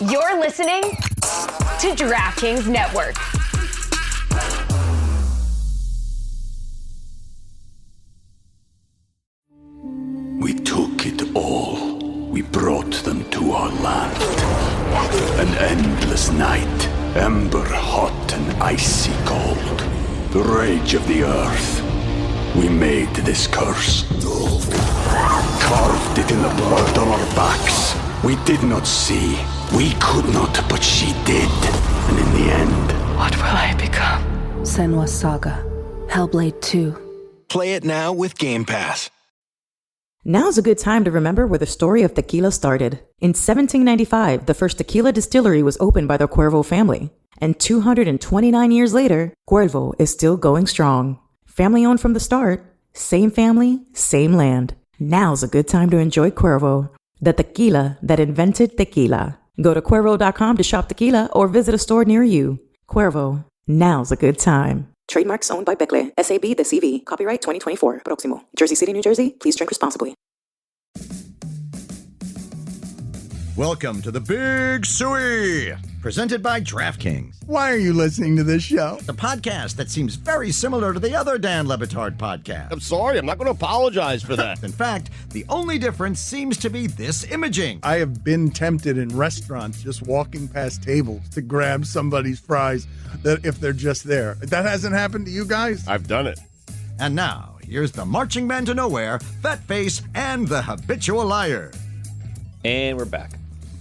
You're listening to DraftKings Network. We took it all. We brought them to our land. An endless night, ember hot and icy cold. The rage of the earth. We made this curse. Carved it in the blood on our backs. We did not see. We could not, but she did. And in the end... What will I become? Senua's Saga. Hellblade 2. Play it now with Game Pass. Now's a good time to remember where the story of tequila started. In 1795, the first tequila distillery was opened by the Cuervo family. And 229 years later, Cuervo is still going strong. Family owned from the start, same family, same land. Now's a good time to enjoy Cuervo, the tequila that invented tequila. Go to Cuervo.com to shop tequila or visit a store near you. Cuervo, now's a good time. Trademarks owned by Becle, SAB the CV. Copyright 2024. Proximo. Jersey City, New Jersey. Please drink responsibly. Welcome to the Big Suey, presented by DraftKings, Why are you listening to this show? the podcast that seems very similar to the other Dan Le Batard podcast. I'm sorry, I'm not going to apologize for that. In fact, the only difference seems to be this imaging. I have been tempted in restaurants just walking past tables to grab somebody's fries that if they're just there. That hasn't happened to you guys? I've done it. And now, here's the marching man to nowhere, Fat Face, and the habitual liar. And we're back.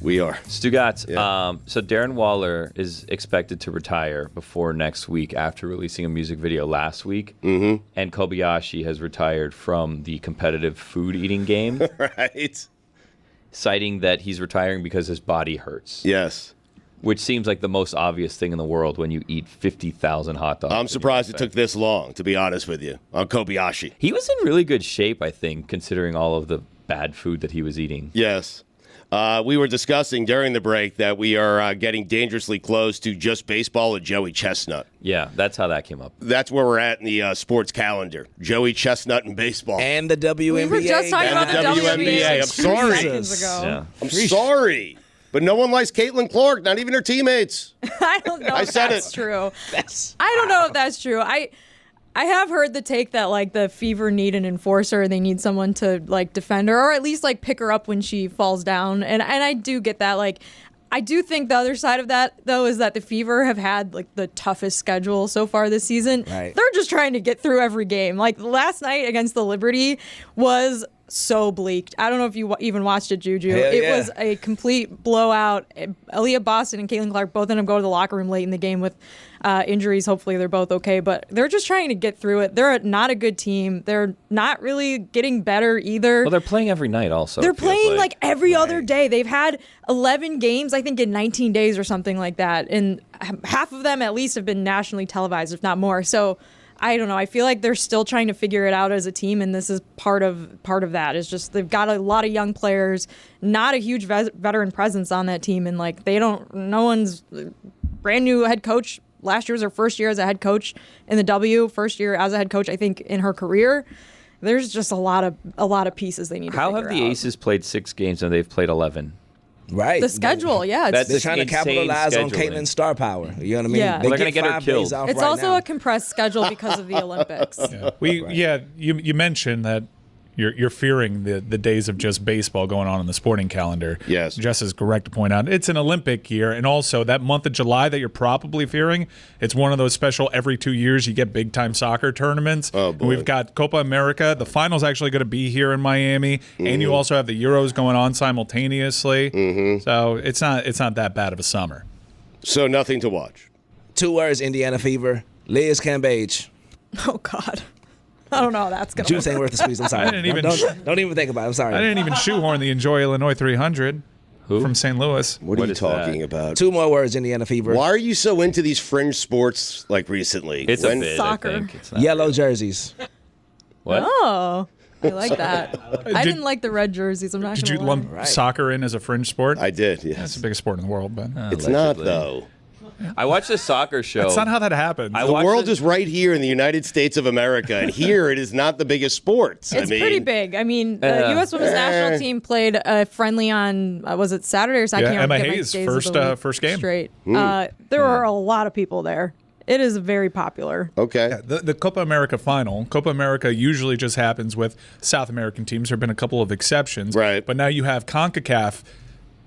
We are. Stugotz. Yeah. So Darren Waller is expected to retire before next week after releasing a music video last week. Mm-hmm. And Kobayashi has retired from the competitive food eating game, Right. citing that he's retiring because his body hurts. Yes. Which seems like the most obvious thing in the world when you eat 50,000 hot dogs. I'm surprised it took this long, to be honest with you, on Kobayashi. He was in really good shape, I think, considering all of the bad food that he was eating. Yes. We were discussing during the break that we are getting dangerously close to just baseball and Joey Chestnut. Yeah, that's how that came up. That's where we're at in the sports calendar. Joey Chestnut and baseball. And the WNBA. We were just talking about the WNBA. I'm sorry. Seconds ago. Yeah. I'm sorry. But no one likes Caitlin Clark, not even her teammates. I don't know if that's true. I don't know if that's true. I have heard the take that, like, the Fever need an enforcer. They need someone to, like, defend her or at least, like, pick her up when she falls down. And I do get that. Like, I do think the other side of that, though, is that the Fever have had, like, the toughest schedule so far this season. Right. They're just trying to get through every game. Like, last night against the Liberty was so bleak. I don't know if you even watched it, Juju. It was a complete blowout. Aaliyah Boston and Caitlin Clark both ended up going to the locker room late in the game with injuries. Hopefully they're both okay, but they're just trying to get through it. They're not a good team. They're not really getting better either. Well, they're playing every night also. They're playing like every other day. They've had 11 games, I think, in 19 days or something like that. And half of them at least have been nationally televised, if not more. So I don't know. I feel like they're still trying to figure it out as a team, and this is part of that. Is just they've got a lot of young players, not a huge veteran presence on that team, and like no one's brand new head coach. Last year was her first year as a head coach in the W. First year as a head coach, I think, in her career. There's just a lot of pieces they need to figure out. How have the Aces played 6 games and they've played 11? Right. The schedule, yeah. They're trying to capitalize on Caitlin's star power. You know what I mean? Yeah. They're going to get her killed. It's also a compressed schedule because of the Olympics. You mentioned that you're fearing the days of just baseball going on in the sporting calendar. Yes. Jess is correct to point out it's an Olympic year, and also that month of July that you're probably fearing, it's one of those special every 2 years you get big-time soccer tournaments. Oh, boy. We've got Copa America. The final's actually going to be here in Miami, and you also have the Euros going on simultaneously. So it's not that bad of a summer. So nothing to watch. 2 words, Indiana Fever. Liz Cambage. Oh, God. I don't know how that's going to Juice ain't worth the squeeze. I'm sorry. Don't even think about it. I'm sorry. I didn't even shoehorn the Enjoy Illinois 300 from St. Louis. What are you talking about? 2 more words, Indiana Fever. Why are you so into these fringe sports like recently? It's a bit, soccer. I think. Yellow jerseys. What? Oh, I like that. I didn't like the red jerseys. I'm not going to Did you lump soccer in as a fringe sport? I did, yes. It's the biggest sport in the world, but it's not, though. I watched a soccer show. That's not how that happens. The world is right here in the United States of America, and here it is not the biggest sport. It's pretty big. I mean, the U.S. women's national team played a friendly on, was it Saturday or Saturday? Emma Hayes' first game. Straight. There were a lot of people there. It is very popular. Okay. Yeah, the Copa America final. Copa America usually just happens with South American teams. There have been a couple of exceptions. Right. But now you have CONCACAF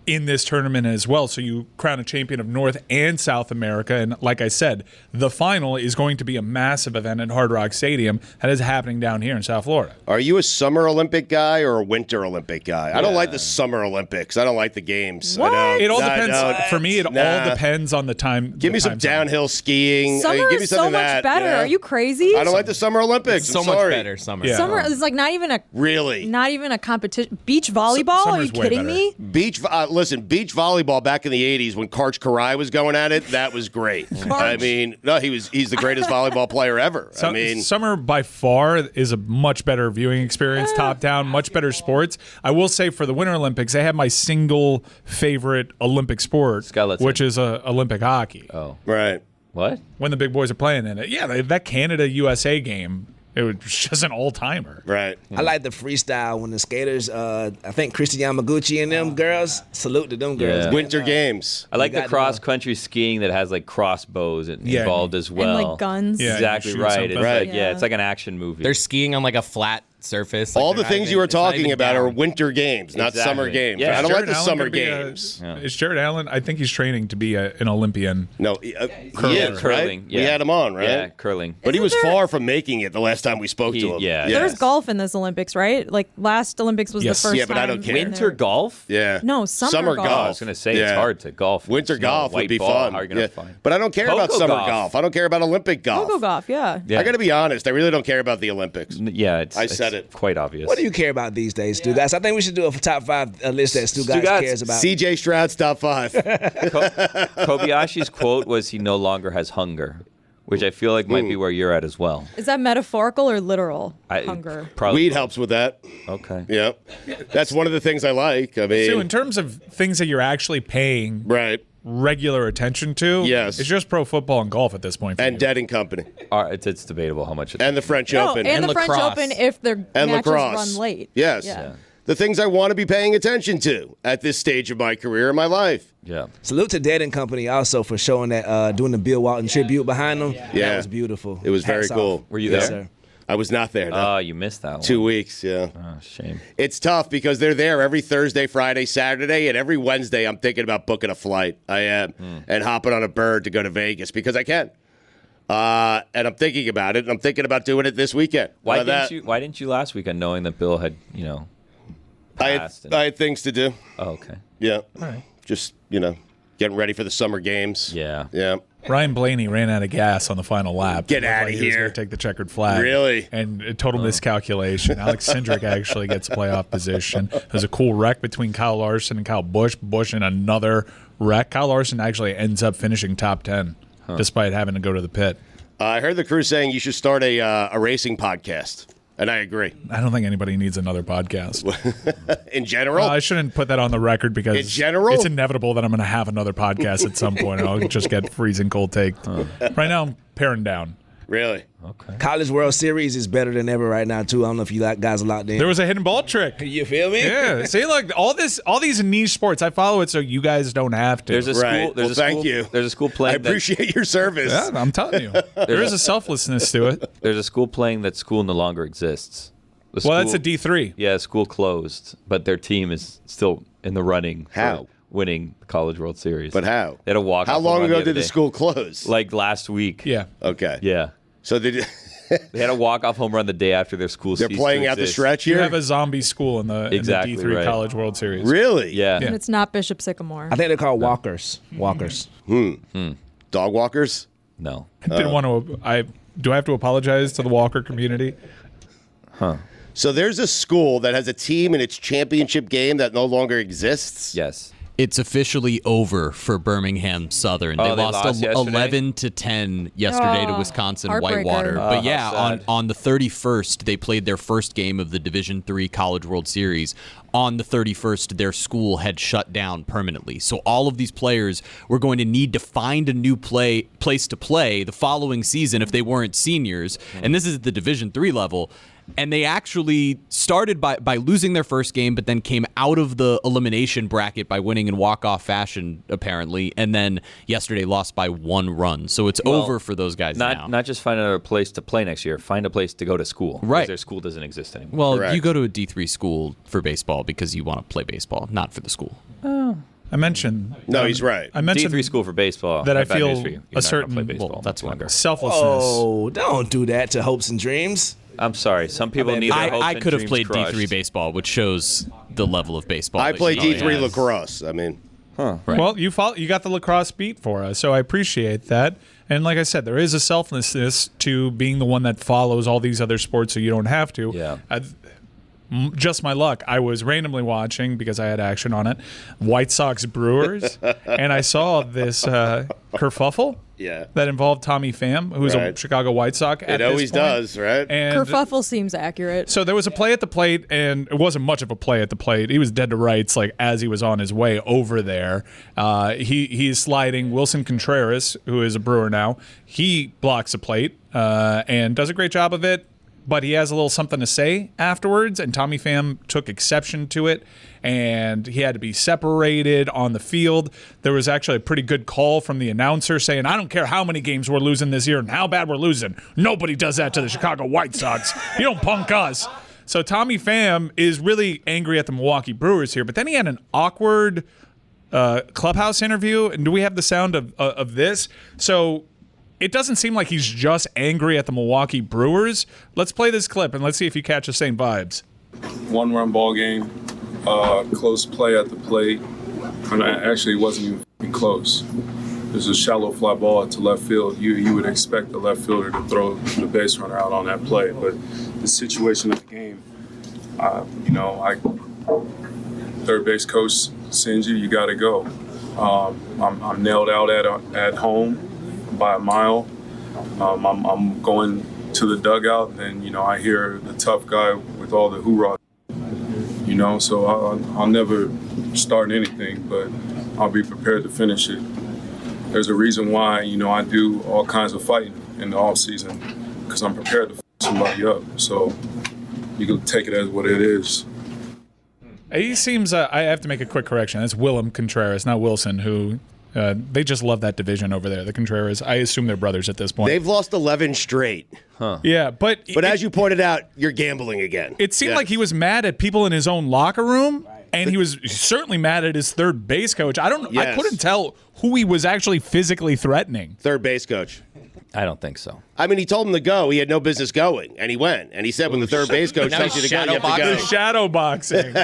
in this tournament as well. So you crown a champion of North and South America. And like I said, the final is going to be a massive event at Hard Rock Stadium that is happening down here in South Florida. Are you a Summer Olympic guy or a Winter Olympic guy? I don't like the Summer Olympics. I don't like the games. What? I don't. It all I depends. don't. For me, it all depends on the time. Give me some downhill skiing. Summer give me is something so much that, better. Are you crazy? I don't like the Summer Olympics. It's so I'm much sorry. better. Summer. Yeah. Summer is like not even a competition. Beach volleyball? Are you Summer's way kidding me? Beach volleyball back in the 80s when Karch Karai was going at it, that was great. I mean, no, he's the greatest volleyball player ever. I mean, summer by far is a much better viewing experience, top down, much better sports. I will say for the Winter Olympics, I have my single favorite Olympic sport, which is Olympic hockey. Oh, right. What? When the big boys are playing in it. Yeah, that Canada-USA game. It was just an all-timer. Right. I like the freestyle when the skaters, I think Christy Yamaguchi and them girls, salute to them girls. Yeah. Winter Games. I like the cross-country skiing that has like crossbows involved as well. And like guns. Yeah, exactly shoot right. something. It's Right. like, it's like an action movie. They're skiing on like a flat surface. Like All the things you were talking about are winter games, not Exactly. summer games. Yeah. I don't like Jared the Allen summer could be games. Is Jared Allen? I think he's training to be an Olympian. No, he is, curling. right? Yeah. We had him on, right? Yeah, curling. But he was Isn't there- far from making it the last time we spoke to him. yeah. There's golf in this Olympics, right? Like last Olympics was Yes. the first Yeah, but I time. don't care. Winter golf? Yeah. No, summer golf. I was going to say it's hard to golf. Winter Snow, golf would white be ball, fun. How are you going to find? But I don't care about Coco summer golf. golf. I don't care about Olympic golf. Go golf, yeah. I got to be honest. I really don't care about the Olympics. Yeah, I said it's it. quite obvious. What do you care about these days, Stugotz? I think we should do a top 5 list that Stugotz cares about. CJ Stroud's top 5. Kobayashi's quote was he no longer has hunger, which I feel like might be where you're at as well. Is that metaphorical or literal? Hunger. Probably. Weed helps with that. Okay. Yeah. That's one of the things I like. I mean, So in terms of things that you're actually paying right. regular attention to, Yes. it's just pro football and golf at this point. And Dead and Company. It's debatable how much. And the French No, Open. and the French lacrosse. Open if their And matches lacrosse. run late. Yes. Yeah. The things I want to be paying attention to at this stage of my career and my life. Yeah. Salute to Dead and Company also for showing that, doing the Bill Walton tribute behind them. Yeah. That was beautiful. It was very Hats off. cool. Were you Yes, there? sir. I was not there. No. Oh, you missed that one. 2 weeks, yeah. Oh, shame. It's tough because they're there every Thursday, Friday, Saturday, and every Wednesday I'm thinking about booking a flight. I am. And hopping on a bird to go to Vegas because I can. And I'm thinking about it, and I'm thinking about doing it this weekend. Why didn't you last weekend knowing that Bill had, I had things to do. Oh, okay. Yeah. All right. Just, getting ready for the summer games. Yeah. Yeah. Ryan Blaney ran out of gas on the final lap. Get Looked outta like he was here. gonna take the checkered flag. Really? And a total miscalculation. Alex Cindric actually gets playoff position. There's a cool wreck between Kyle Larson and Kyle Busch. Busch in another wreck. Kyle Larson actually ends up finishing top 10 despite having to go to the pit. I heard the crew saying you should start a racing podcast, and I agree. I don't think anybody needs another podcast. In general? I shouldn't put that on the record because In general? it's inevitable that I'm going to have another podcast at some point. I'll just get freezing cold take. Right now, I'm paring down. Really? Okay. College World Series is better than ever right now, too. I don't know if you guys are locked in. There was a hidden ball trick. You feel me? Yeah. See, look, all these niche sports, I follow it so you guys don't have to. There's a school. There's a thank school, you. There's a school I playing. appreciate your service. Yeah, I'm telling you. There is a selflessness to it. There's a school playing that school no longer exists. Well, that's a D3. Yeah, school closed, but their team is still in the running. How? For winning the College World Series. But how? They had a walk. How long ago did the school close? Like last week. Yeah. Okay. Yeah. So they had a walk-off home run the day after their school They're ceased playing to out the exist. stretch You here? have a zombie school in the Exactly D3 right. College World Series. Really? Yeah. And it's not Bishop Sycamore. I think they're called walkers. Walkers. Dog walkers? No. I didn't want to. Do I have to apologize to the Walker community? So there's a school that has a team in its championship game that no longer exists? Yes. It's officially over for Birmingham Southern. They lost 11-10 yesterday to Wisconsin Whitewater. But yeah, on the 31st, they played their first game of the Division III College World Series. On the 31st, their school had shut down permanently. So all of these players were going to need to find a new place to play the following season if they weren't seniors. And this is at the Division III level. And they actually started by losing their first game, but then came out of the elimination bracket by winning in walk-off fashion, apparently. And then yesterday lost by 1 run. So it's over for those guys now. Not just find another place to play next year, find a place to go to school. Right. Because their school doesn't exist anymore. Well, you go to a D3 school for baseball because you want to play baseball, not for the school. Oh. I mentioned. No, he's right. I mentioned D3 school for baseball. That I Bad news feel for you. a certain play baseball. That's longer. Selflessness. Oh, don't do that to hopes and dreams. I'm sorry. Some people need their hopes I and could have dreams played crushed. D3 baseball, which shows the level of baseball. I played D3 has. lacrosse. I mean, Right. Well, you got the lacrosse beat for us, so I appreciate that. And like I said, there is a selflessness to being the one that follows all these other sports, so you don't have to. Yeah. Just my luck. I was randomly watching because I had action on it. White Sox Brewers, and I saw this kerfuffle. Yeah. That involved Tommy Pham, who's a Chicago White Sox. It always does, right? And Kerfuffle seseems accurate. So there was a play at the plate, and it wasn't much of a play at the plate. He was dead to rights, like as he was on his way over there. He's sliding. Wilson Contreras, who is a Brewer now, he blocks the plate and does a great job of it. But he has a little something to say afterwards, and Tommy Pham took exception to it, and he had to be separated on the field. There was actually a pretty good call from the announcer saying, I don't care how many games we're losing this year and how bad we're losing. Nobody does that to the Chicago White Sox. You don't punk us. So Tommy Pham is really angry at the Milwaukee Brewers here, but then he had an awkward clubhouse interview, and do we have the sound of this? So it doesn't seem like he's just angry at the Milwaukee Brewers. Let's play this clip and let's see if you catch the same vibes. 1-run ball game, close play at the plate, and actually it wasn't even close. There's a shallow fly ball to left field. You would expect the left fielder to throw the base runner out on that play, but the situation of the game, third base coach sends you got to go. I'm nailed out at home by a mile. I'm going to the dugout, and I hear the tough guy with all the hoorah. So I'll never start anything, but I'll be prepared to finish it. There's a reason why I do all kinds of fighting in the off season, because I'm prepared to f somebody up. So you can take it as what it is. He seems. I have to make a quick correction. It's Willem Contreras, not Wilson, who. They just love that division over there, the Contreras. I assume they're brothers at this point. They've lost 11 straight. Huh. Yeah, but as you pointed out, you're gambling again. It seemed like he was mad at people in his own locker room, and he was certainly mad at his third base coach. I couldn't tell who he was actually physically threatening. Third base coach. I don't think so. I mean, he told him to go. He had no business going, and he went. And he said, when the third base coach tells you to go, you have to go. Shadow boxing.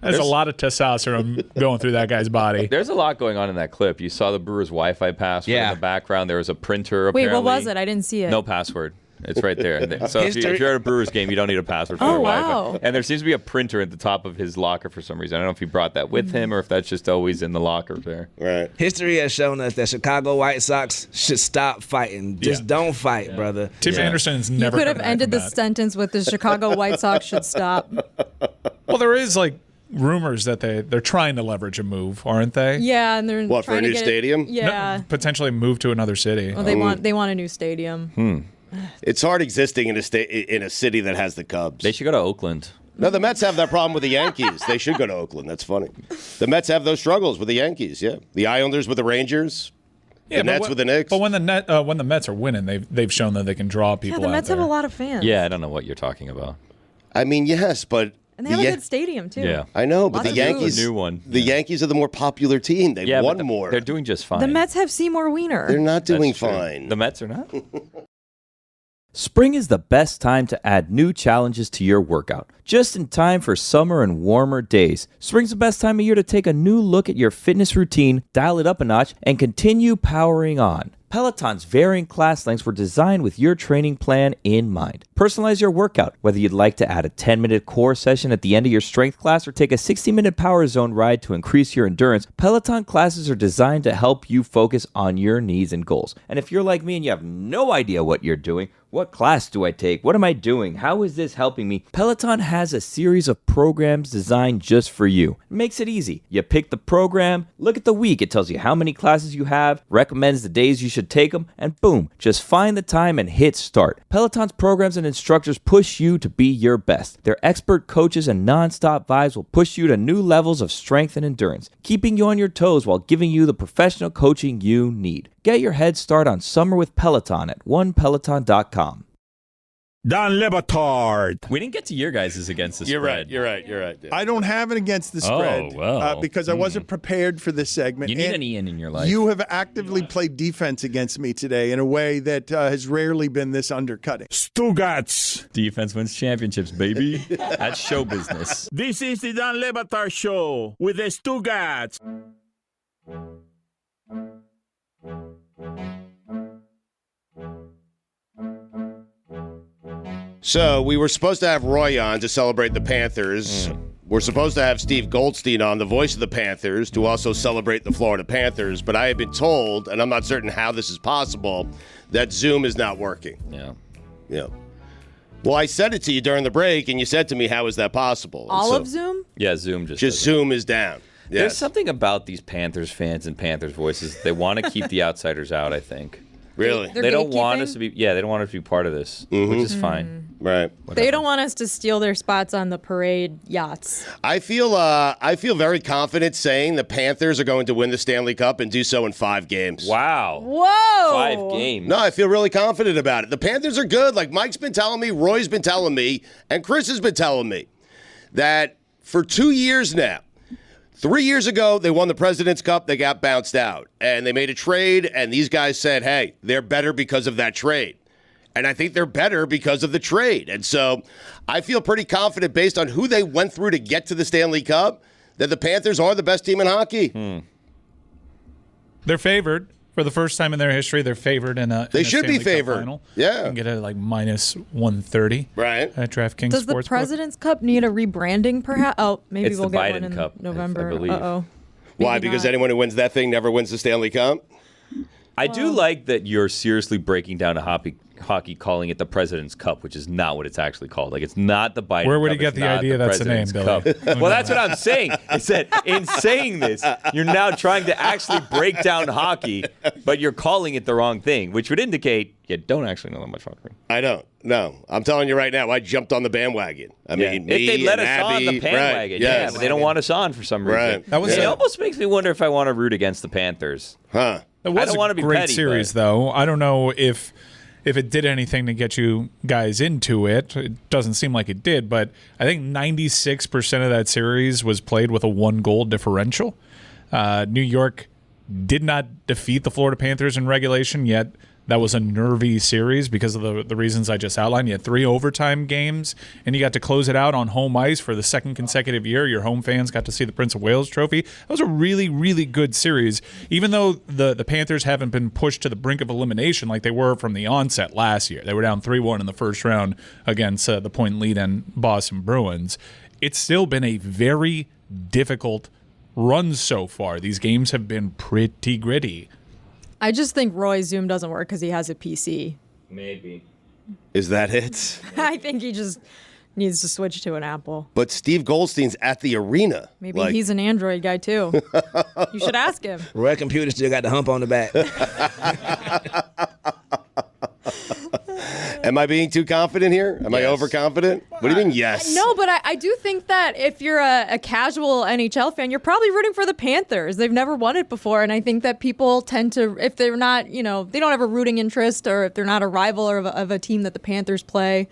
There's a lot of testosterone going through that guy's body. There's a lot going on in that clip. You saw the Brewers' Wi-Fi password in the background. There was a printer. Wait, apparently. what was it? I didn't see it. No password. It's right there. So if you're at a Brewers game, you don't need a password for your Wi-Fi. Wow. And there seems to be a printer at the top of his locker for some reason. I don't know if he brought that with him or if that's just always in the locker there. Right. History has shown us that Chicago White Sox should stop fighting. Just don't fight, brother. Tim Anderson's never. You could have ended the sentence with the Chicago White Sox should stop. Well, there is rumors that they're trying to leverage a move, aren't they? Yeah, and they're for trying a new to get stadium? Yeah. No, potentially move to another city. Well, they want a new stadium. It's hard existing in a city that has the Cubs. They should go to Oakland. No, the Mets have that problem with the Yankees. They should go to Oakland. That's funny. The Mets have those struggles with the Yankees, yeah. The Islanders with the Rangers. The Nets with the Knicks. But when the Mets are winning, they've shown that they can draw people. Yeah, the Mets out there. have a lot of fans. Yeah, I don't know what you're talking about. I mean, yes, but and they have a good stadium too. Yeah, I know, but Lots the of Yankees, food. New one. The Yankees are the more popular team. They've won more. They're doing just fine. The Mets have Seymour Wiener. They're not doing That's true. fine. The Mets are not. Spring is the best time to add new challenges to your workout. Just in time for summer and warmer days. Spring's the best time of year to take a new look at your fitness routine, dial it up a notch, and continue powering on. Peloton's varying class lengths were designed with your training plan in mind. Personalize your workout, whether you'd like to add a 10-minute core session at the end of your strength class or take a 60-minute power zone ride to increase your endurance. Peloton classes are designed to help you focus on your needs and goals. And if you're like me and you have no idea what you're doing, what class do I take? What am I doing? How is this helping me? Peloton has a series of programs designed just for you. It makes it easy. You pick the program, look at the week. It tells you how many classes you have, recommends the days you should take them, and boom, just find the time and hit start. Peloton's programs and instructors push you to be your best. Their expert coaches and non-stop vibes will push you to new levels of strength and endurance, keeping you on your toes while giving you the professional coaching you need. Get your head start on summer with Peloton at onepeloton.com. Don Le Batard. We didn't get to your guys' against the spread. You're right. Yeah. I don't have it against the spread well. because I wasn't prepared for this segment. You need And an Ian in your life. You have actively played defense against me today in a way that has rarely been this undercutting. Stugotz. Defense wins championships, baby. That's show business. This is the Don Le Batard Show with the Stugotz. So we were supposed to have Roy on to celebrate the Panthers. We're supposed to have Steve Goldstein on, the voice of the Panthers, to also celebrate the Florida Panthers. But I have been told, and I'm not certain how this is possible, that Zoom is not working. Yeah. Well, I said it to you during the break, and you said to me, how is that possible? All of Zoom? Yeah, Zoom just Zoom is down. Yes. There's something about these Panthers fans and Panthers voices. They want to keep the outsiders out, I think. Really? They don't want us to be. Yeah, they don't want us to be part of this, which is fine. Right. Whatever. They don't want us to steal their spots on the parade yachts. I feel very confident saying the Panthers are going to win the Stanley Cup and do so in 5 games. Wow. Whoa. 5 games. No, I feel really confident about it. The Panthers are good. Like Mike's been telling me, Roy's been telling me, and Chris has been telling me that for 2 years now. 3 years ago, they won the President's Cup. They got bounced out. And they made a trade, and these guys said, hey, they're better because of that trade. And I think they're better because of the trade. And so I feel pretty confident based on who they went through to get to the Stanley Cup that the Panthers are the best team in hockey. They're favored. For the first time in their history, they're favored in a They should Stanley be Cup favored. final. Yeah. You can get it at like minus 130 right. at DraftKings Does the Sportsbook. President's Cup need a rebranding, perhaps? Oh, maybe It's we'll the get Biden one in Cup, November. I believe. Uh-oh. Why? Maybe Because not. anyone who wins that thing never wins the Stanley Cup? I do like that you're seriously breaking down to hockey, calling it the President's Cup, which is not what it's actually called. Like, it's not the Biden Cup. Where would he get it's the not idea that's the name, President's Billy? Cup. Well, that's what I'm saying. Is that in saying this, you're now trying to actually break down hockey, but you're calling it the wrong thing, which would indicate you don't actually know that much hockey. I don't. No. I'm telling you right now, I jumped on the bandwagon. I mean, me if they let and us Abby, on the bandwagon, right, yeah, yes. but they don't want us on for some reason. Right. That was it almost makes me wonder if I want to root against the Panthers. Huh. It was I don't want to be great petty, series, but- though. I don't know if it did anything to get you guys into it. It doesn't seem like it did, but I think 96% of that series was played with a 1-goal differential. New York did not defeat the Florida Panthers in regulation, yet that was a nervy series because of the reasons I just outlined. You had 3 overtime games, and you got to close it out on home ice for the second consecutive year. Your home fans got to see the Prince of Wales trophy. That was a really, really good series, even though the Panthers haven't been pushed to the brink of elimination like they were from the onset last year. They were down 3-1 in the first round against the point lead and Boston Bruins. It's still been a very difficult run so far. These games have been pretty gritty. I just think Roy's Zoom doesn't work because he has a PC. Maybe. Is that it? I think he just needs to switch to an Apple. But Steve Goldstein's at the arena. Maybe he's an Android guy, too. You should ask him. Roy Computer still got the hump on the back. Am I being too confident here? Am I overconfident? What do you mean, yes? No, but I do think that if you're a casual NHL fan, you're probably rooting for the Panthers. They've never won it before, and I think that people tend to, if they're not, they don't have a rooting interest, or if they're not a rival or of a team that the Panthers play,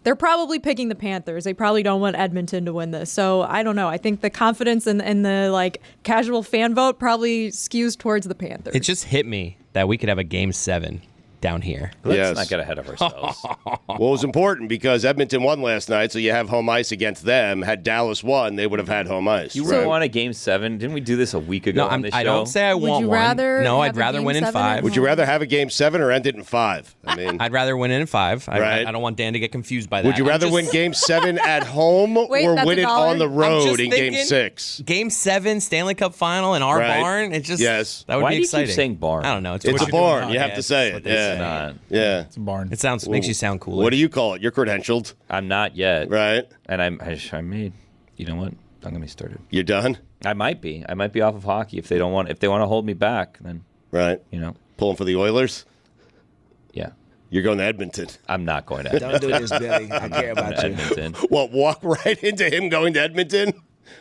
they're probably picking the Panthers. They probably don't want Edmonton to win this. So I don't know. I think the confidence and the casual fan vote probably skews towards the Panthers. It just hit me that we could have a Game 7. down here. Let's not get ahead of ourselves. Well, it was important because Edmonton won last night, so you have home ice against them. Had Dallas won, they would have had home ice. You really want a Game 7? Didn't we do this a week ago on this show? I don't say I want one. No, I'd rather win in 5. Would you rather have a Game 7 or end it in 5? I mean, I'd rather win in 5. Right. I don't want Dan to get confused by that. Would you rather win Game 7 at home or win it on the road in Game 6? Game 7, Stanley Cup Final in our barn. It just that would Why be do you exciting. keep saying barn? I don't know. It's a barn. You have to say it. It's not. Yeah. It's a barn. It makes you sound cooler. What do you call it? You're credentialed. I'm not yet. Right. And I made. You know what? I'm gonna be started. You're done. I might be off of hockey if they want to hold me back. Then pulling for the Oilers. Yeah. You're going to Edmonton. I'm not going to Don't do this, Billy. I care about you. Edmonton. What, walk right into him going to Edmonton?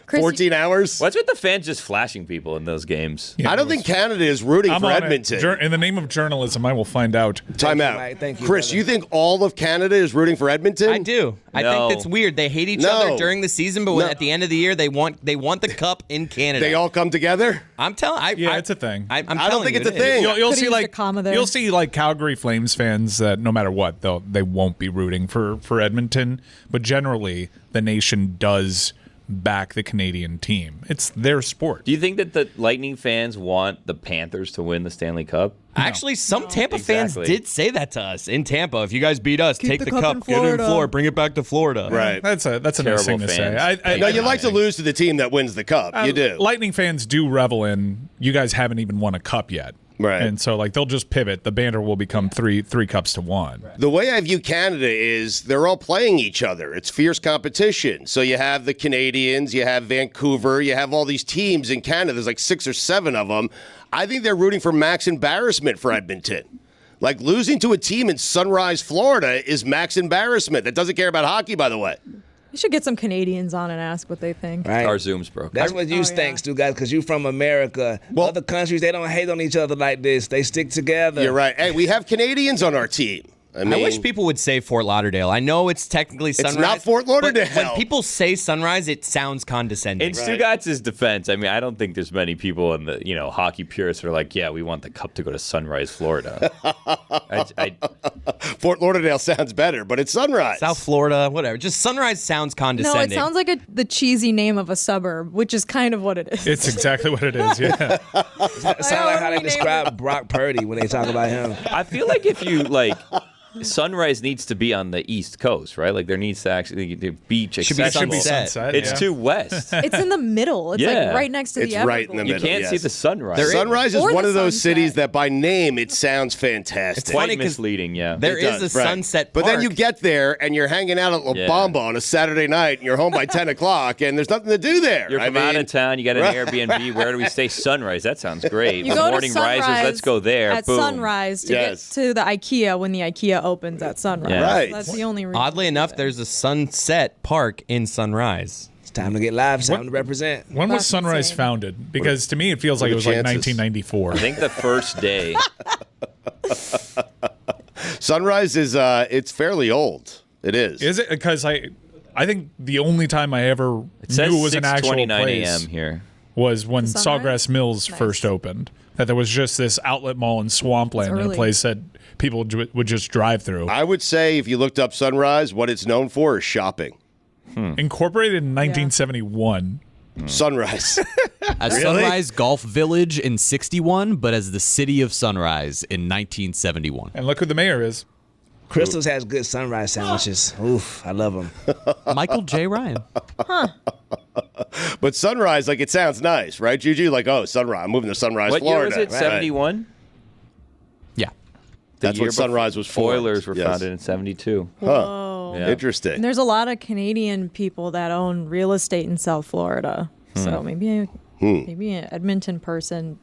14 hours? What's with the fans just flashing people in those games? I don't think Canada is rooting for Edmonton. In the name of journalism, I will find out. Time out. Chris, you think all of Canada is rooting for Edmonton? I do. I think that's weird. They hate each other during the season, but at the end of the year, they want the cup in Canada. They all come together? I'm telling. It's a thing. I don't think it's a thing. You'll see like Calgary Flames fans that no matter what, they won't be rooting for Edmonton. But generally, the nation does back the Canadian team. It's their sport. Do you think that the Lightning fans want the Panthers to win the Stanley Cup? Actually, some Tampa fans did say that to us in Tampa. If you guys beat us, take the cup, get it in Florida, bring it back to Florida. Right. That's a nice thing to say. No, you like to lose to the team that wins the cup. You do. Lightning fans do revel in, you guys haven't even won a cup yet. Right. And so they'll just pivot. The banter will become three cups to one. The way I view Canada is they're all playing each other. It's fierce competition. So you have the Canadians, you have Vancouver, you have all these teams in Canada. There's like 6 or 7 of them. I think they're rooting for max embarrassment for Edmonton. Like losing to a team in Sunrise, Florida is max embarrassment. That doesn't care about hockey, by the way. You should get some Canadians on and ask what they think. Right. Our Zoom's broke. That's what you think, Stu, guys, because you from America. Other countries, they don't hate on each other like this. They stick together. You're right. Hey, we have Canadians on our team. I wish people would say Fort Lauderdale. I know it's technically Sunrise. It's not Fort Lauderdale. But when people say Sunrise, it sounds condescending. In Stugotz's defense, I mean, I don't think there's many people in the hockey purists who are like, yeah, we want the cup to go to Sunrise, Florida. Fort Lauderdale sounds better, but it's Sunrise. South Florida, whatever. Just Sunrise sounds condescending. No, it sounds like the cheesy name of a suburb, which is kind of what it is. It's exactly what it is, yeah. It sounds like how they describe Brock Purdy when they talk about him. I feel like if you Sunrise needs to be on the East Coast, right? Like there needs to actually the beach accessible. Sunset. It's too west. It's in the middle. It's like right next to the Everglades. Right in the middle. You can't see the sunrise. Sunrise is one of those cities that by name it sounds fantastic. It's quite misleading, yeah. There is a sunset park. But then you get there and you're hanging out at La Bamba on a Saturday night and you're home by 10 o'clock and there's nothing to do there. You're from out of town, you got an Airbnb. Where do we stay? Sunrise. That sounds great. You go Morning to Sunrise rises, let's go there. At Boom. Sunrise to get to the IKEA when the IKEA opens at Sunrise. Yeah. Right. That's the only reason. Oddly enough, there's a Sunset Park in Sunrise. It's time to get live. It's time to represent. When was Sunrise founded? Because to me, it feels like it was like 1994. I think the first day. Sunrise is it's fairly old. It is. Is it? Because I think the only time I ever knew it was an actual place here was when Sawgrass Mills first opened. That there was just this outlet mall in Swampland in a place that people would just drive through. I would say if you looked up Sunrise, what it's known for is shopping. Incorporated in 1971. Sunrise. As Sunrise Golf Village in 61, but as the city of Sunrise in 1971. And look who the mayor is. Crystals has good sunrise sandwiches. Oof, I love them. Michael J. Ryan. But Sunrise, like, it sounds nice, right, Juju? Like, oh, Sunrise. I'm moving to Sunrise, What Florida. year was it? 71? Yeah. That's when Sunrise was formed. Oilers were founded in 72. Whoa. Yeah. Interesting. And there's a lot of Canadian people that own real estate in South Florida. So maybe an Edmonton person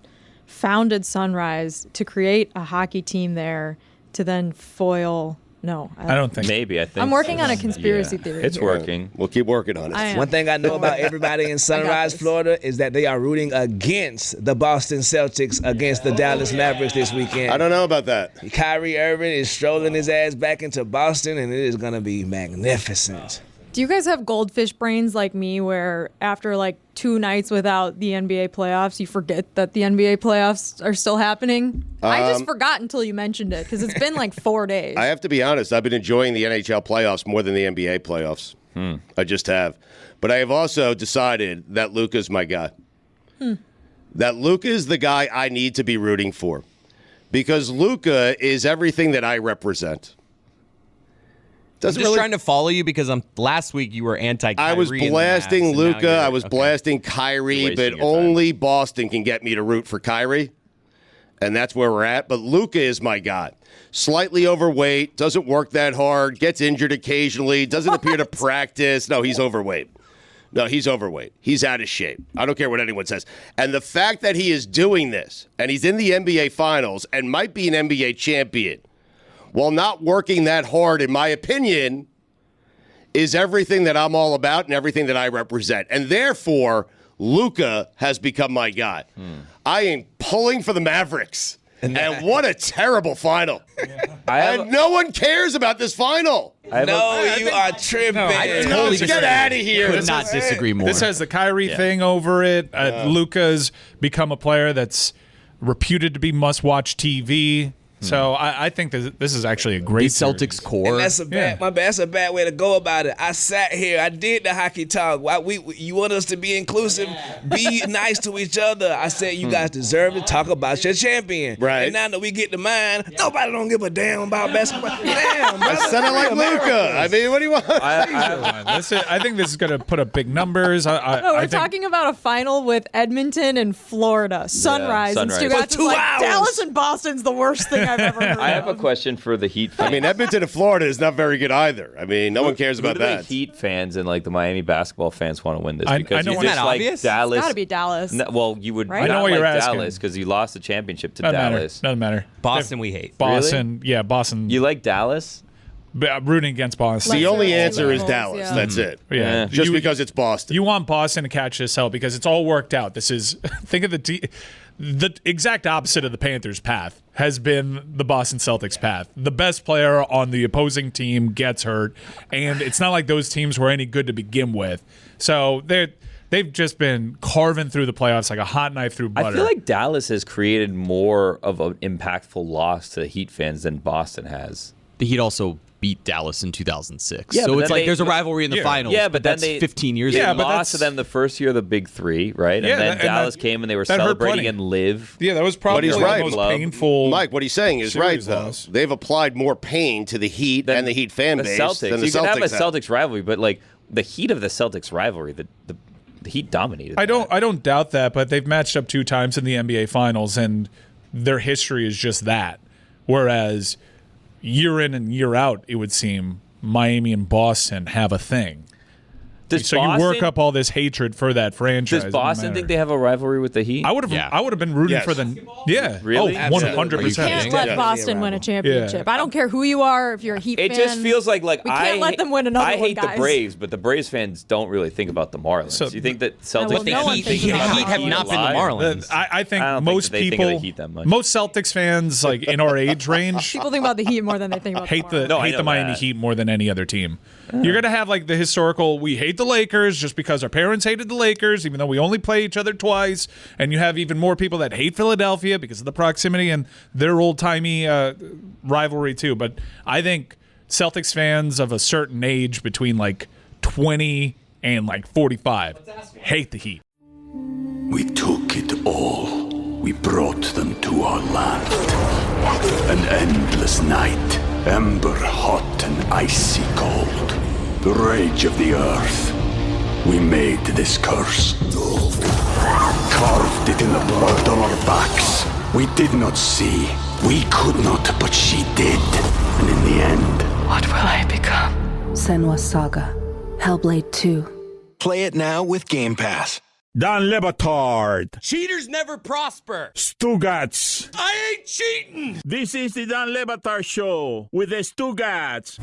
founded Sunrise to create a hockey team there to then foil. No, I don't think. Maybe, I think. I'm working on a conspiracy theory. It's here. working. We'll keep working on it. One thing I know about everybody in Sunrise, Florida, is that they are rooting against the Boston Celtics against the Dallas Mavericks this weekend. I don't know about that. Kyrie Irving is strolling his ass back into Boston, and it is going to be magnificent. Do you guys have goldfish brains like me where after like 2 nights without the NBA playoffs, you forget that the NBA playoffs are still happening? I just forgot until you mentioned it because it's been like 4 days. I have to be honest. I've been enjoying the NHL playoffs more than the NBA playoffs. I just have. But I have also decided that Luka's my guy. That Luka is the guy I need to be rooting for. Because Luka is everything that I represent. I'm just trying to follow you because last week you were anti-Kyrie. I was blasting Luka. I was blasting Kyrie, but only Boston can get me to root for Kyrie. And that's where we're at. But Luka is my guy. Slightly overweight, doesn't work that hard, gets injured occasionally, doesn't appear to practice. No, he's overweight. No, he's overweight. He's out of shape. I don't care what anyone says. And the fact that he is doing this, and he's in the NBA Finals, and might be an NBA champion, while not working that hard, in my opinion, is everything that I'm all about and everything that I represent. And therefore, Luka has become my guy. I am pulling for the Mavericks. And what a terrible final. And no one cares about this final. You are tripping. Get out of here. Could not disagree more. This has the Kyrie thing over it. Luka's become a player that's reputed to be must-watch TV. So I think this is actually a great Celtics core. And that's a bad way to go about it. I sat here. I did the hockey talk. You want us to be inclusive, be nice to each other. I said you guys deserve to talk about your champion. Right. And now that we get to mine, nobody don't give a damn about basketball. Damn, I said it like Luka. I mean, what do you want? I think this is going to put up big numbers. We're talking about a final with Edmonton and Florida. Sunrise. And Stugotz is like, Dallas and Boston's the worst thing I've ever heard I have a question for the Heat fans. I mean, Edmonton and Florida is not very good either. I mean, no one cares about that. The Heat fans and like the Miami basketball fans want to win this I because know you it's just not like obvious. Dallas. It's got to be Dallas. No, well, you would Right? not I know what like you're asking. Dallas because you lost the championship to Doesn't Dallas. Doesn't matter. Boston we hate. Boston, yeah, Boston. You like Dallas? I'm rooting against Boston. The only answer is Dallas. Yeah. That's it. Yeah. Just because it's Boston. You want Boston to catch this hell because it's all worked out. This is think of the exact opposite of the Panthers' path has been the Boston Celtics' path. The best player on the opposing team gets hurt, and it's not like those teams were any good to begin with. So they've just been carving through the playoffs like a hot knife through butter. I feel like Dallas has created more of an impactful loss to Heat fans than Boston has. The Heat also beat Dallas in 2006. Yeah, so but it's then like there's a rivalry in the finals. Yeah, but that's then 15 years they ago. lost to them the first year of the Big Three, right? Yeah, and then and Dallas that- came and they were that hurt celebrating plenty. and live. Yeah, that was probably he's the right. most painful. Mike, what he's saying is right, series though. loss. They've applied more pain to the Heat and the Heat fan The base Celtics. than the You Celtics can have a have. Celtics rivalry, but like the heat of the Celtics rivalry, the Heat dominated. I don't doubt that, but they've matched up 2 times in the NBA Finals, and their history is just that. Whereas year in and year out, it would seem Miami and Boston have a thing. So you work up all this hatred for that franchise. Does Boston think they have a rivalry with the Heat? I would have been rooting for them. Yeah, Really? Oh, 100%. You can't let Boston win a championship. I don't care who you are. If you're a Heat It fan, just feels like we can't let them win another I one, hate guys. the Braves, but the Braves fans don't really think about the Marlins. So- you think that well, Celtics no one fans thinks think about about the the Heat Heat have not been the alive? Marlins. I think I don't most think that they think of people, the Heat that much. most Celtics fans, like in our age range, People think about the Heat more than they think about hate the the I hate know the Miami that. Heat more than any other team. You're gonna have like the historical. We hate the Lakers just because our parents hated the Lakers, even though we only play each other twice. And you have even more people that hate Philadelphia because of the proximity and their old timey rivalry too. But I think Celtics fans of a certain age, between like 20 and like 45, hate the Heat. We took it all. We brought them to our land. An endless night, ember hot and icy cold. The rage of the earth. We made this curse. Carved it in the blood on our backs. We did not see. We could not, but she did. And in the end, What will I become? Senua's Saga. Hellblade 2. Play it now with Game Pass. Don Batard. Cheaters never prosper. Stugotz. I ain't cheating. This is the Don Batard Show with the Stugotz.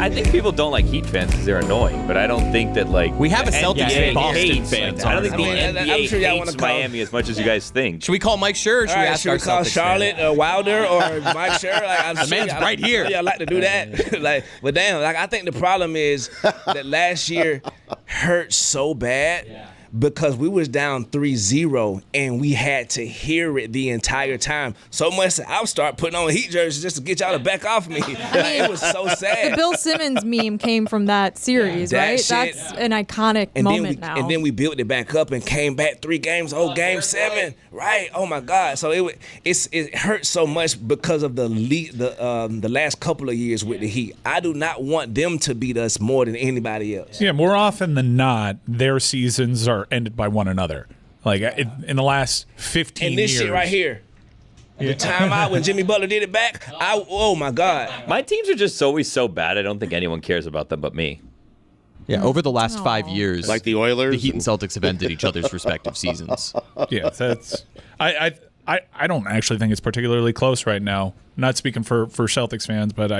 I think people don't like Heat fans because they're annoying, but I don't think that we have a Celtics NBA Boston fans. I don't think the I'm NBA sure y'all hates wanna call- Miami as much as you guys think. Should we call Mike Scherr? Or should we ask should our we call Celtics Charlotte fan? Wilder or Mike Scherr? Like, The man's right here. Yeah, I like to do that. But damn, I think the problem is that last year hurt so bad. Because we was down 3-0 and we had to hear it the entire time. So much that I would start putting on Heat jerseys just to get y'all to back off me. It was so sad. The Bill Simmons meme came from that series, right? Shit. That's an iconic moment now. And then we built it back up and came back 3 games. Game 7, right? Oh my God! So it hurt so much because of the last couple of years with the Heat. I do not want them to beat us more than anybody else. Yeah, more often than not, their seasons are ended by one another. Like in the last 15 years. And this shit right here. The timeout when Jimmy Butler did it back, oh my God. My teams are just always so bad, I don't think anyone cares about them but me. Yeah, over the last 5 years, like the Oilers, the Heat and Celtics have ended each other's respective seasons. Yeah, that's I don't actually think it's particularly close right now. Not speaking for Celtics fans, but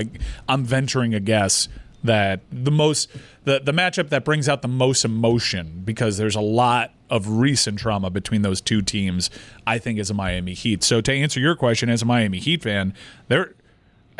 I'm venturing a guess that the matchup that brings out the most emotion, because there's a lot of recent trauma between those two teams, I think is a Miami Heat. So to answer your question, as a Miami Heat fan,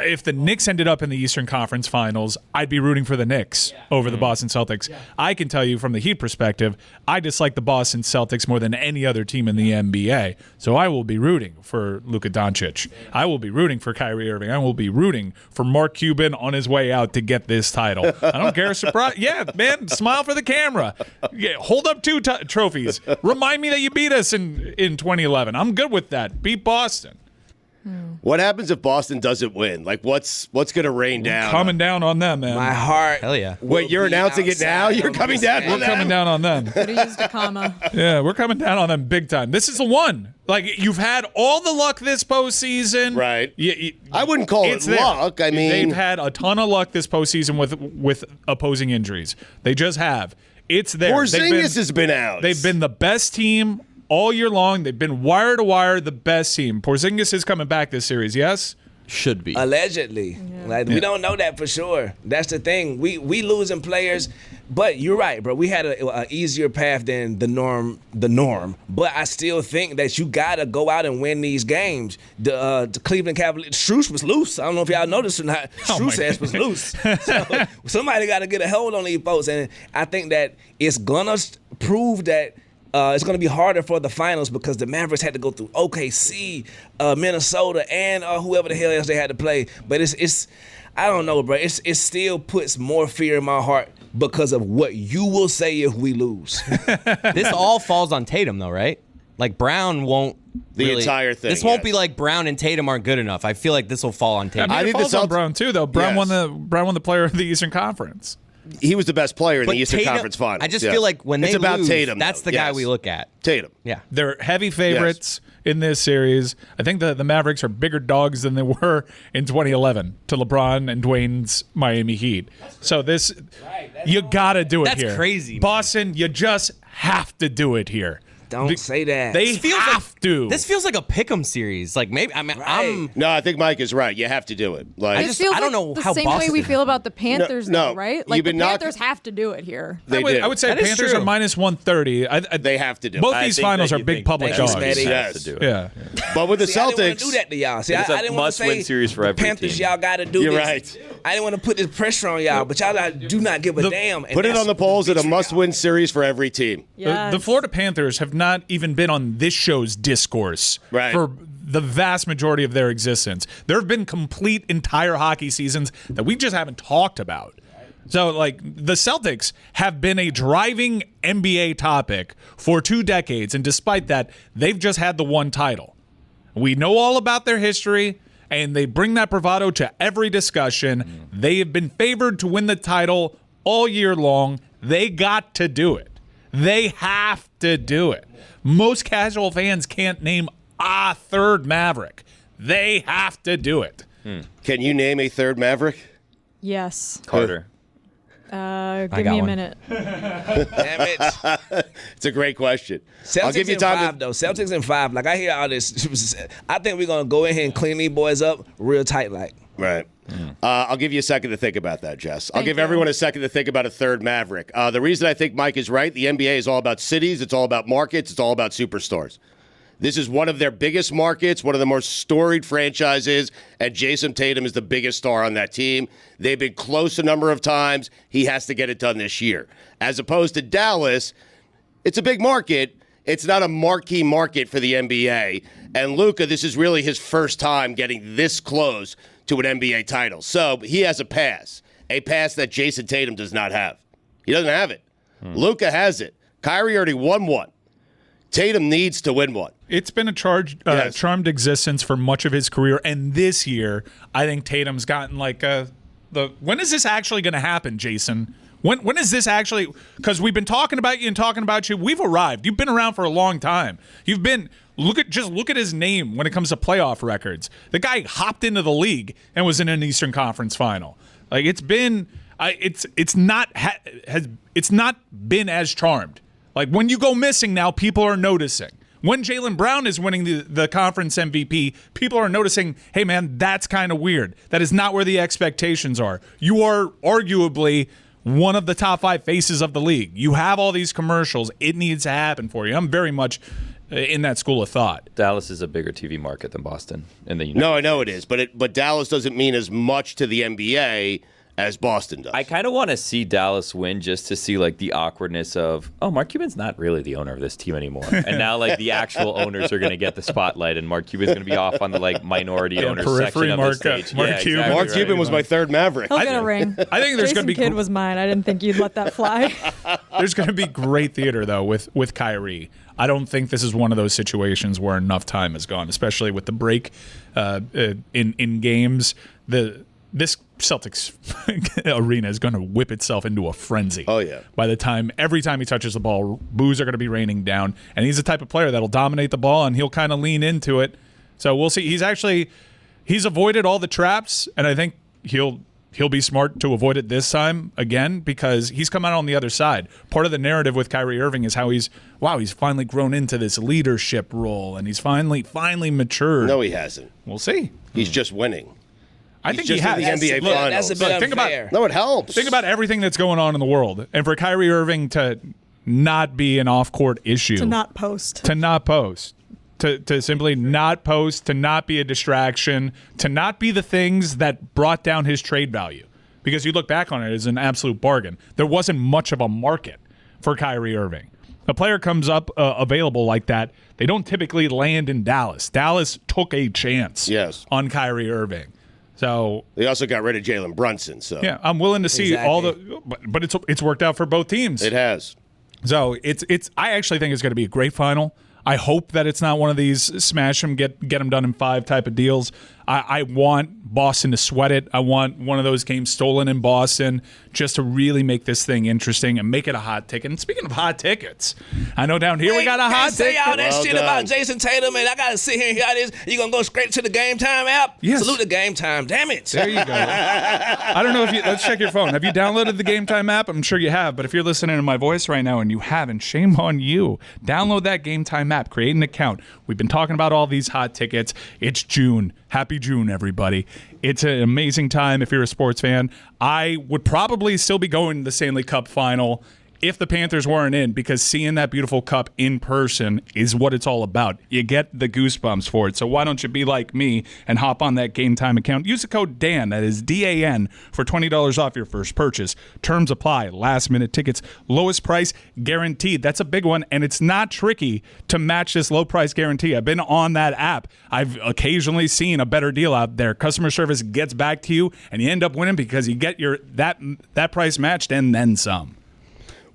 if the Knicks ended up in the Eastern Conference Finals, I'd be rooting for the Knicks over the Boston Celtics. I can tell you from the Heat perspective, I dislike the Boston Celtics more than any other team in the NBA. So I will be rooting for Luka Doncic. I will be rooting for Kyrie Irving. I will be rooting for Mark Cuban on his way out to get this title. I don't care. Surprise. Yeah, man, smile for the camera. Yeah, hold up 2 trophies. Remind me that you beat us in 2011. I'm good with that. Beat Boston. What happens if Boston doesn't win? Like, what's going to rain down? Coming down on them, man. My heart. Hell yeah. Wait, you're announcing it now? You're coming down on We're them? coming down on them. Could have used a comma. Yeah, we're coming down on them big time. This is the one. Like, you've had all the luck this postseason. Right. I wouldn't call it luck. I mean, they've had a ton of luck this postseason with opposing injuries. They just have. It's there. Porzingis has been out. They've been the best team all year long. They've been wire to wire the best team. Porzingis is coming back this series, yes? Should be. Allegedly. We don't know that for sure. That's the thing. We losing players, but you're right, bro. We had a easier path than the norm. But I still think that you got to go out and win these games. The Cleveland Cavaliers, Strus was loose. I don't know if y'all noticed or not. Strus ass was loose. So somebody got to get a hold on these folks. And I think that it's going to prove that it's going to be harder for the finals because the Mavericks had to go through OKC, Minnesota, and whoever the hell else they had to play. But it's I don't know, bro. It still puts more fear in my heart because of what you will say if we lose. This all falls on Tatum, though, right? Like, Brown won't the entire thing. This won't be like Brown and Tatum aren't good enough. I feel like this will fall on Tatum. I think it falls on Brown too, though. Brown won the player of the Eastern Conference. He was the best player in the Eastern Tatum, Conference Finals. I just feel like when it's they about lose, Tatum, that's the guy we look at. Tatum. Yeah. They're heavy favorites in this series. I think the Mavericks are bigger dogs than they were in 2011 to LeBron and Dwayne's Miami Heat. So this, you got to do it here. That's crazy, man. Boston, you just have to do it here. Don't say that. They have to. This feels like a pick'em series. Like, maybe No, I think Mike is right. You have to do it. Like, I don't know the how same Boston. way we feel about the Panthers, No, though, right? Like, the Panthers have to do it here. They do. I would say That is Panthers true. are minus 130. They have to do it. Both these finals are big public dogs. Yes. Yeah. But with the See, I didn't want Celtics, to do that to y'all. See, I It's a didn't want to must-win say series for every Panthers, team. y'all got to do You're this. right. I didn't want to put this pressure on y'all, but y'all do not give a damn. And put it that's on the polls what at a we must-win series for every team. Yes. The Florida Panthers have not even been on this show's discourse for the vast majority of their existence. There have been complete entire hockey seasons that we just haven't talked about. So, like, the Celtics have been a driving NBA topic for 2 decades, and despite that, they've just had the one title. We know all about their history, and they bring that bravado to every discussion. They have been favored to win the title all year long. They got to do it. They have to do it. Most casual fans can't name a third Maverick. They have to do it. Can you name a third Maverick? Yes. Carter. Give me a minute. Damn it. It's a great question. Celtics I'll give you in time 5, though. Celtics in 5. Like, I hear all this. I think we're going to go in here and clean these boys up real tight, like. Right. I'll give you a second to think about that, Jess. I'll give everyone a second to think about a third Maverick. The reason I think Mike is right, the NBA is all about cities, it's all about markets, it's all about superstars. This is one of their biggest markets, one of the more storied franchises, and Jayson Tatum is the biggest star on that team. They've been close a number of times. He has to get it done this year. As opposed to Dallas, it's a big market. It's not a marquee market for the NBA. And Luka, this is really his first time getting this close to an NBA title. So he has a pass that Jayson Tatum does not have. He doesn't have it. Luka has it. Kyrie already won one. Tatum needs to win one. It's been a charmed existence for much of his career, and this year, I think Tatum's gotten like when is this actually going to happen, Jason? When is this actually? Because we've been talking about you and talking about you. We've arrived. You've been around for a long time. You've been look at his name when it comes to playoff records. The guy hopped into the league and was in an Eastern Conference final. Like it's not been as charmed. Like when you go missing now, people are noticing. When Jaylen Brown is winning the conference MVP, people are noticing, hey, man, that's kind of weird. That is not where the expectations are. You are arguably one of the top 5 faces of the league. You have all these commercials. It needs to happen for you. I'm very much in that school of thought. Dallas is a bigger TV market than Boston in the No, I know it is, but Dallas doesn't mean as much to the NBA as Boston does. I kind of want to see Dallas win just to see like the awkwardness of, oh, Mark Cuban's not really the owner of this team anymore. And now like the actual owners are going to get the spotlight and Mark Cuban's going to be off on the like minority owner section of the stage. Mark Cuban. Exactly Mark Cuban was my third Maverick. He'll get a ring. I think there's going to be Kidd was mine. I didn't think you'd let that fly. There's going to be great theater though with Kyrie. I don't think this is one of those situations where enough time has gone, especially with the break in games. This Celtics arena is going to whip itself into a frenzy. Oh, yeah. Every time he touches the ball, boos are going to be raining down. And he's the type of player that'll dominate the ball, and he'll kind of lean into it. So we'll see. He's avoided all the traps, and I think he'll be smart to avoid it this time again because he's come out on the other side. Part of the narrative with Kyrie Irving is how he's finally grown into this leadership role, and he's finally matured. No, he hasn't. We'll see. He's just winning. I think he has. The NBA Finals. That's a bit unfair. No, it helps. Think about everything that's going on in the world, and for Kyrie Irving to not be an off-court issue, to not post, to simply not post, to not be a distraction, to not be the things that brought down his trade value. Because you look back on it as an absolute bargain. There wasn't much of a market for Kyrie Irving. A player comes up available like that, they don't typically land in Dallas. Dallas took a chance on Kyrie Irving. So they also got rid of Jalen Brunson. So yeah, I'm willing to see all the, but it's worked out for both teams. It has. So it's. I actually think it's going to be a great final. I hope that it's not one of these smash them, get them done in 5 type of deals. I want Boston to sweat it. I want one of those games stolen in Boston just to really make this thing interesting and make it a hot ticket. And speaking of hot tickets, I know down here we got a hot ticket. Say all that shit about Jayson Tatum, and I got to sit here and hear this. You going to go straight to the Game Time app? Yes. Salute the Game Time. Damn it. There you go. I don't know if you, let's check your phone. Have you downloaded the Game Time app? I'm sure you have, but if you're listening to my voice right now and you haven't, shame on you. Download that Game Time app. Create an account. We've been talking about all these hot tickets. It's June. Happy June, everybody. It's an amazing time if you're a sports fan. I would probably still be going to the Stanley Cup final if the Panthers weren't in, because seeing that beautiful cup in person is what it's all about. You get the goosebumps for it. So why don't you be like me and hop on that Game Time account? Use the code DAN, that is DAN, for $20 off your first purchase. Terms apply. Last-minute tickets. Lowest price guaranteed. That's a big one, and it's not tricky to match this low price guarantee. I've been on that app. I've occasionally seen a better deal out there. Customer service gets back to you, and you end up winning because you get your that price matched and then some.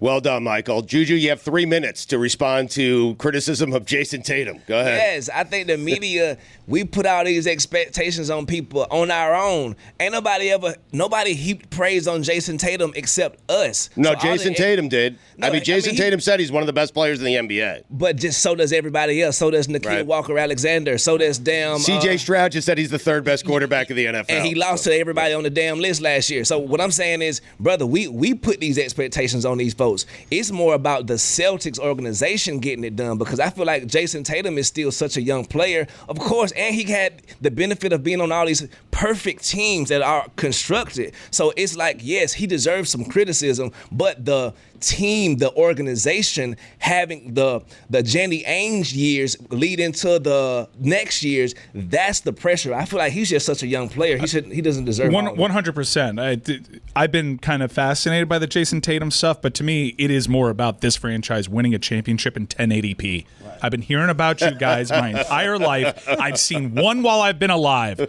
Well done, Michael. Juju, you have 3 minutes to respond to criticism of Jayson Tatum. Go ahead. Yes, I think the media, we put all these expectations on people on our own. Ain't nobody heaped praise on Jayson Tatum except us. No, so Jayson Tatum did. No, Jayson Tatum said he's one of the best players in the NBA. But just so does everybody else. So does Nikhil Walker-Alexander. So does C.J. Stroud just said he's the 3rd best quarterback of the NFL. And he lost to everybody on the damn list last year. So what I'm saying is, brother, we put these expectations on these folks. votes. It's more about the Celtics organization getting it done, because I feel like Jayson Tatum is still such a young player, of course, and he had the benefit of being on all these perfect teams that are constructed. So it's like, yes, he deserves some criticism, but the team, the organization, having the Jenny Ainge years lead into the next years, that's the pressure. I feel like he's just such a young player. He doesn't deserve 100%. I've been kind of fascinated by the Jayson Tatum stuff, but to me, it is more about this franchise winning a championship in 1080p. Right. I've been hearing about you guys my entire life. I've seen one while I've been alive.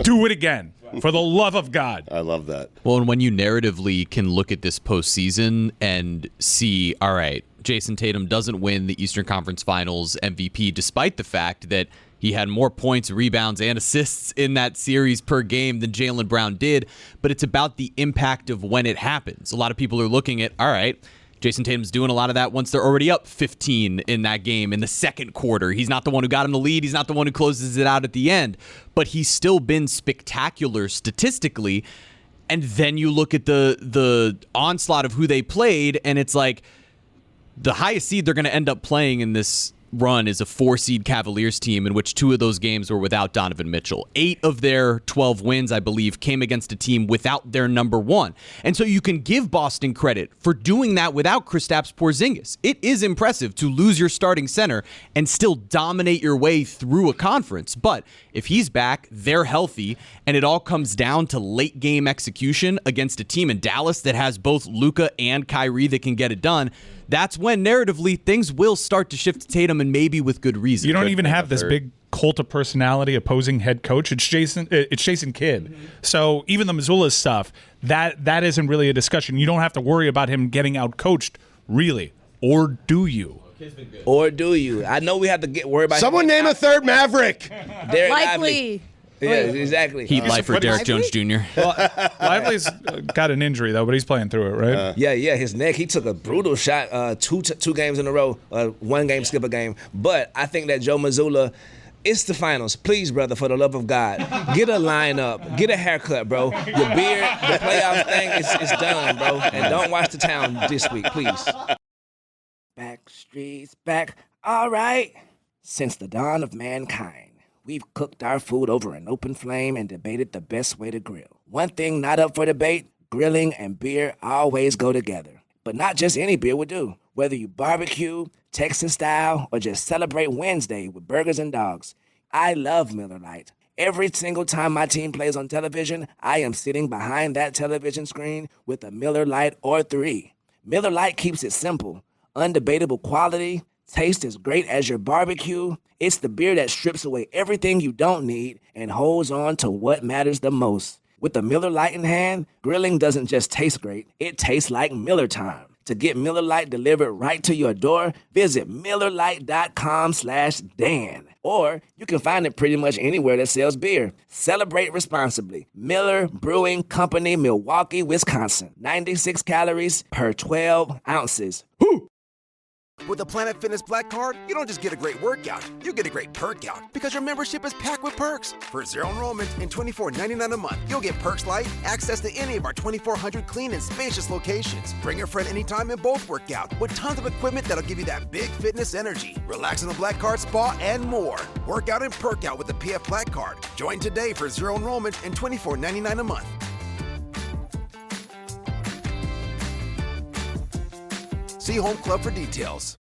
Do it again. For the love of God. I love that. Well, and when you narratively can look at this postseason and see, all right, Jayson Tatum doesn't win the Eastern Conference Finals MVP, despite the fact that he had more points, rebounds, and assists in that series per game than Jaylen Brown did, but it's about the impact of when it happens. A lot of people are looking at, all right, Jayson Tatum's doing a lot of that once they're already up 15 in that game in the second quarter. He's not the one who got him the lead. He's not the one who closes it out at the end. But he's still been spectacular statistically. And then you look at the onslaught of who they played, and it's like the highest seed they're going to end up playing in this run is a 4-seed Cavaliers team, in which 2 of those games were without Donovan Mitchell. 8 of their 12 wins, I believe, came against a team without their number 1. And so you can give Boston credit for doing that without Kristaps Porzingis. It is impressive to lose your starting center and still dominate your way through a conference. But if he's back, they're healthy, and it all comes down to late game execution against a team in Dallas that has both Luka and Kyrie that can get it done. That's when narratively things will start to shift to Tatum, and maybe with good reason. You don't even have this big cult of personality opposing head coach. It's Jason Kidd. Mm-hmm. So even the Missoula stuff, that isn't really a discussion. You don't have to worry about him getting out coached, really. Or do you? Or do you? I know we have to worry about. Someone name a third Maverick. Derek Lively. Yeah, exactly. Heat life for Derek Jones Jr. Well, Lively's got an injury, though, but he's playing through it, right? Yeah, his neck. He took a brutal shot two games in a row, 1 game, skip a game. But I think that Joe Mazzulla, it's the finals. Please, brother, for the love of God, get a lineup, get a haircut, bro. Your beard, the playoff thing is done, bro. And don't watch the town this week, please. Backstreet's back. All right. Since the dawn of mankind, we've cooked our food over an open flame and debated the best way to grill. One thing not up for debate, grilling and beer always go together. But not just any beer would do. Whether you barbecue, Texas style, or just celebrate Wednesday with burgers and dogs, I love Miller Lite. Every single time my team plays on television, I am sitting behind that television screen with a Miller Lite or 3. Miller Lite keeps it simple. Undebatable quality, taste as great as your barbecue. It's the beer that strips away everything you don't need and holds on to what matters the most. With the Miller Lite in hand, grilling doesn't just taste great, it tastes like Miller time. To get Miller Lite delivered right to your door, visit MillerLite.com/Dan. Or you can find it pretty much anywhere that sells beer. Celebrate responsibly. Miller Brewing Company, Milwaukee, Wisconsin. 96 calories per 12 ounces. Woo! With the Planet Fitness Black Card, you don't just get a great workout, you get a great perk out because your membership is packed with perks. For zero enrollment and $24.99 a month, you'll get perks like access to any of our 2,400 clean and spacious locations. Bring your friend anytime and both work out with tons of equipment that'll give you that big fitness energy. Relax in the Black Card spa and more. Work out and perk out with the PF Black Card. Join today for zero enrollment and $24.99 a month. See Home Club for details.